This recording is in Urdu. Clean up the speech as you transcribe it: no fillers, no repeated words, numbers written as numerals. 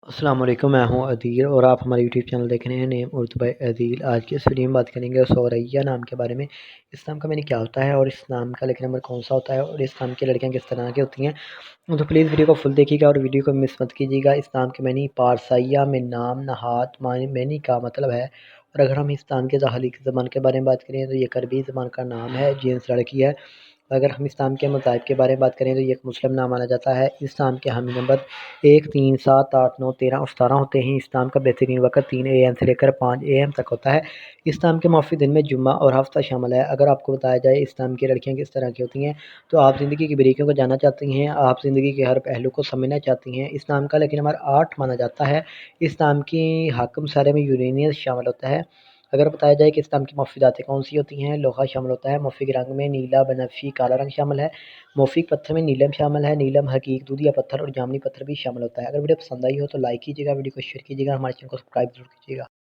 السلام علیکم، میں ہوں عدیل اور آپ ہمارے یوٹیوب چینل دیکھ رہے ہیں نیم اردو بائی عدیل۔ آج کی اس ویڈیو میں بات کریں گے ثوریہ نام کے بارے میں۔ اس نام کا معنی کیا ہوتا ہے اور اس نام کا لیکن نمبر کون سا ہوتا ہے اور اس نام کی لڑکیاں کس طرح کی ہوتی ہیں، تو پلیز ویڈیو کو فل دیکھیے گا اور ویڈیو کو مس مت کیجیے گا۔ اس نام کے معنی پارسیہ میں نام نہاد معنی کا مطلب ہے، اور اگر ہم اس نام کے ظاہری زبان کے بارے میں بات کریں تو یہ کربی زبان کا نام ہے، جنس لڑکی ہے۔ اگر ہم اس نام کے مذاہب کے بارے میں بات کریں تو یہ ایک مسلم نام مانا جاتا ہے۔ اس نام کے حامی نمبر 1 3 7 8 9 13 اور 17 ہوتے ہیں۔ اس نام کا بہترین وقت 3 AM سے لے کر 5 AM تک ہوتا ہے۔ اس نام کے موافق دن میں جمعہ اور ہفتہ شامل ہے۔ اگر آپ کو بتایا جائے اس نام کی لڑکیاں کس طرح کی ہوتی ہیں، تو آپ زندگی کی باریکیوں کو جاننا چاہتی ہیں، آپ زندگی کے ہر پہلو کو سمجھنا چاہتی ہیں۔ اس نام کا لیکن نمبر 8 مانا جاتا ہے۔ اس نام کی حاکم سارے میں یورینیس شامل ہوتا ہے۔ اگر بتایا جائے کہ اس نام کی مفیداتیں کون سی ہوتی ہیں، لوہا شامل ہوتا ہے، موفق رنگ میں نیلا، بنفشی، کالا رنگ شامل ہے، موفق پتھر میں نیلم شامل ہے، نیلم حقیق دودیا پتھر اور جامنی پتھر بھی شامل ہوتا ہے۔ اگر ویڈیو پسند آئی ہو تو لائک کیجیے گا، ویڈیو کو شیئر کیجیے گا، ہمارے چینل کو سبسکرائب ضرور کیجیے گا۔